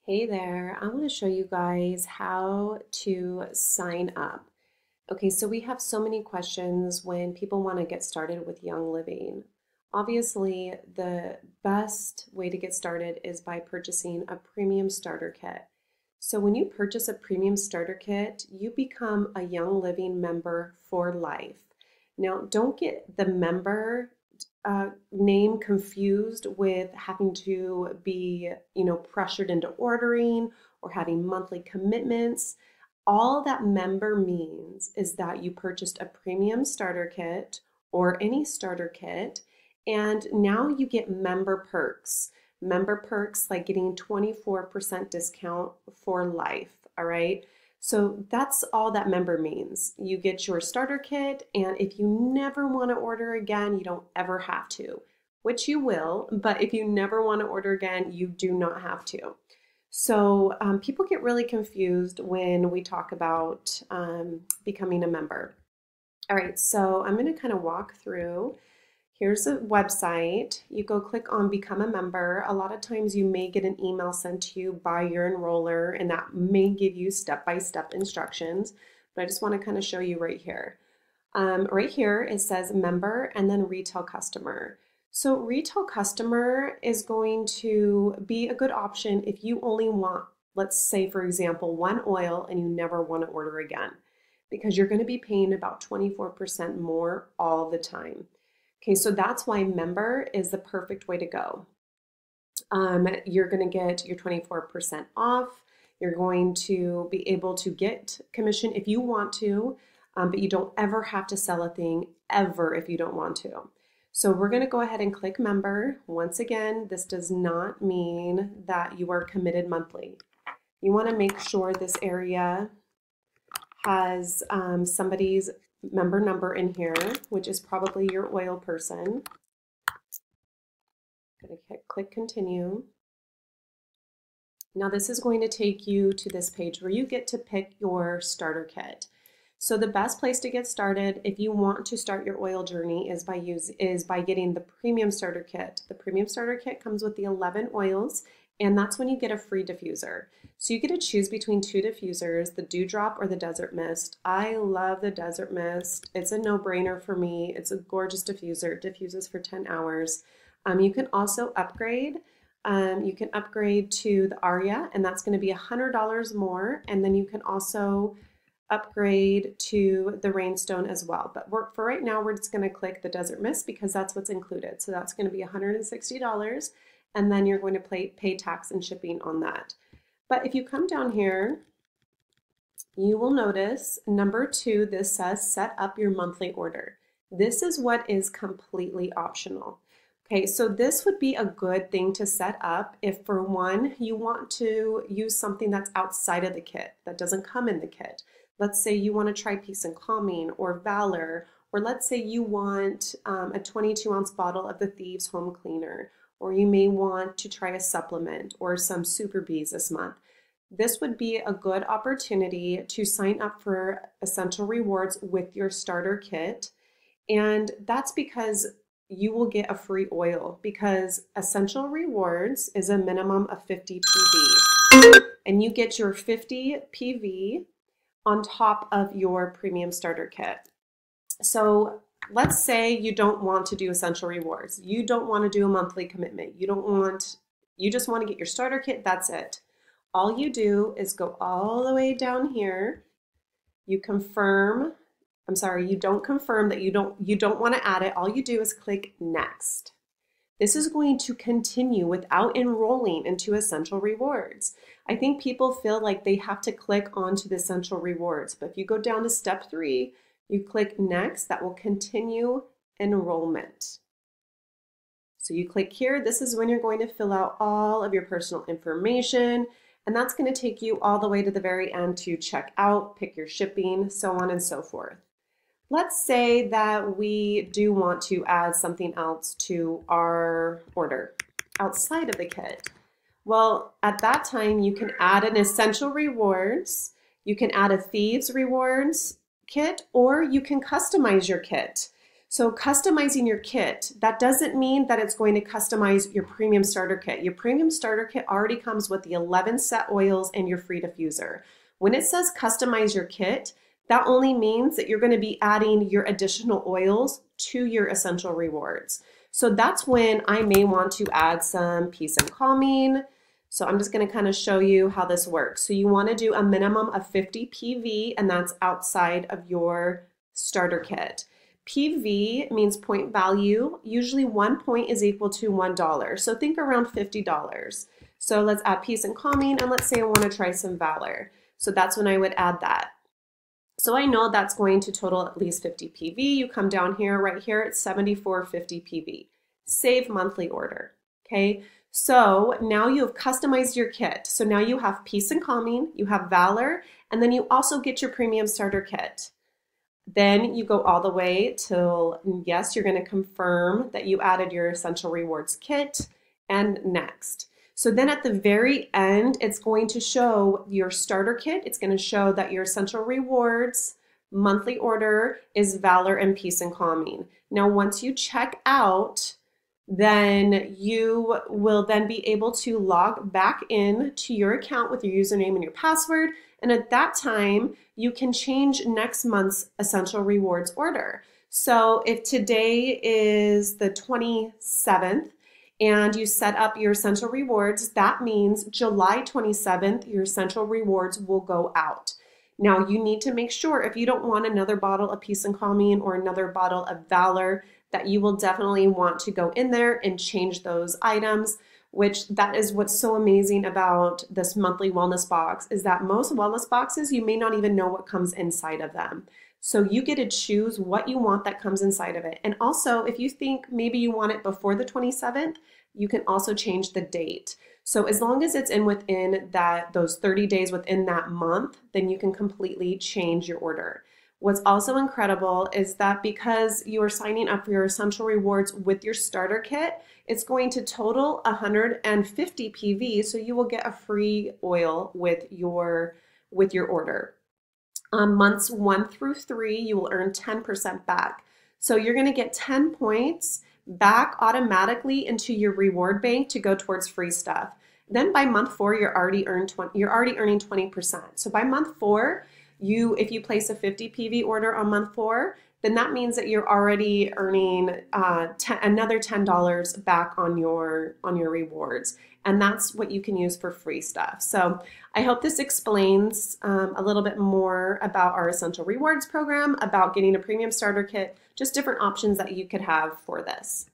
Hey there, I want to show you guys how to sign up. Okay, so we have so many questions when people want to get started with Young Living. Obviously, the best way to get started is by purchasing a premium starter kit. So when you purchase a premium starter kit, you become a Young Living member for life. Now, don't get the member name confused with having to be, pressured into ordering or having monthly commitments. All that member means is that you purchased a premium starter kit or any starter kit, and now you get member perks. Member perks like getting 24% discount for life, all right? So that's all that member means. You get your starter kit, and if you never want to order again, you don't ever have to, which you will, but if you never want to order again, you do not have to. So people get really confused when we talk about becoming a member. All right, so I'm going to kind of walk through. Here's a website. You go click on Become a Member. A lot of times you may get an email sent to you by your enroller, and that may give you step-by-step instructions, but I just want to kind of show you right here. Right here it says Member and then Retail Customer. So retail customer is going to be a good option if you only want, let's say for example, one oil and you never want to order again, because you're going to be paying about 24% more all the time. Okay, so that's why member is the perfect way to go. You're going to get your 24% off. You're going to be able to get commission if you want to, but you don't ever have to sell a thing ever if you don't want to. So we're going to go ahead and click member. Once again, this does not mean that you are committed monthly. You want to make sure this area has somebody's member number in here, which is probably your oil person. I'm going to click continue. Now this is going to take you to this page where you get to pick your starter kit. So the best place to get started if you want to start your oil journey is by getting the premium starter kit. The premium starter kit comes with the 11 oils, and that's when you get a free diffuser. So you get to choose between two diffusers, the Dewdrop or the Desert Mist. I love the Desert Mist. It's a no-brainer for me. It's a gorgeous diffuser. It diffuses for 10 hours. You can also upgrade. You can upgrade to the Aria, and that's going to be $100 more. And then you can also upgrade to the Rainstone as well. But for right now, we're just going to click the Desert Mist because that's what's included. So that's going to be $160, and then you're going to pay tax and shipping on that. But if you come down here, you will notice number 2, this says set up your monthly order. This is what is completely optional. Okay, so this would be a good thing to set up if, for one, you want to use something that's outside of the kit, that doesn't come in the kit. Let's say you want to try Peace and Calming or Valor, or let's say you want a 22-ounce bottle of the Thieves Home Cleaner, or you may want to try a supplement or some Super Bees this month. This would be a good opportunity to sign up for Essential Rewards with your starter kit, and that's because you will get a free oil, because Essential Rewards is a minimum of 50 PV, and you get your 50 PV on top of your premium starter kit. So let's say you don't want to do Essential Rewards. You don't want to do a monthly commitment. You just want to get your starter kit, that's it. All you do is go all the way down here. You confirm, you don't confirm that you don't want to add it. All you do is click next. This is going to continue without enrolling into Essential Rewards. I think people feel like they have to click onto the Essential Rewards, but if you go down to step 3, you click next, that will continue enrollment. So you click here, this is when you're going to fill out all of your personal information, and that's going to take you all the way to the very end to check out, pick your shipping, so on and so forth. Let's say that we do want to add something else to our order outside of the kit. Well, at that time, you can add an Essential Rewards, you can add a Thieves Rewards kit, or you can customize your kit. So customizing your kit, that doesn't mean that it's going to customize your premium starter kit. Your premium starter kit already comes with the 11 set oils and your free diffuser. When it says customize your kit, that only means that you're going to be adding your additional oils to your essential rewards. So that's when I may want to add some peace and calming. So I'm just going to kind of show you how this works. So you want to do a minimum of 50 PV, and that's outside of your starter kit. PV means point value. Usually 1 point is equal to $1. So think around $50. So let's add peace and calming, and let's say I want to try some valor. So that's when I would add that. So I know that's going to total at least 50 PV. You come down here, right here, it's 74.50 PV. Save monthly order, okay? So now you have customized your kit. So now you have peace and calming, you have valor, and then you also get your premium starter kit. Then you go all the way till, yes, you're going to confirm that you added your essential rewards kit, and next. So then at the very end, it's going to show your starter kit. It's going to show that your essential rewards monthly order is valor and peace and calming. Now, once you check out, then you will then be able to log back in to your account with your username and your password. And at that time, you can change next month's essential rewards order. So if today is the 27th, and you set up your essential rewards, that means July 27th, your essential rewards will go out. Now you need to make sure, if you don't want another bottle of peace and calming or another bottle of valor, that you will definitely want to go in there and change those items, which that is what's so amazing about this monthly wellness box, is that most wellness boxes, you may not even know what comes inside of them. So you get to choose what you want that comes inside of it. And also, if you think maybe you want it before the 27th, you can also change the date. So as long as it's within those 30 days within that month, then you can completely change your order. What's also incredible is that because you are signing up for your essential rewards with your starter kit, it's going to total 150 PV, so you will get a free oil with your order. Months 1 through 3, you will earn 10% back. So you're going to get 10 points back automatically into your reward bank to go towards free stuff. Then by month 4, you're already earning 20%. So by month 4, if you place a 50 PV order on month 4, then that means that you're already earning another $10 back on your rewards. And that's what you can use for free stuff. So I hope this explains a little bit more about our Essential Rewards program, about getting a premium starter kit, just different options that you could have for this.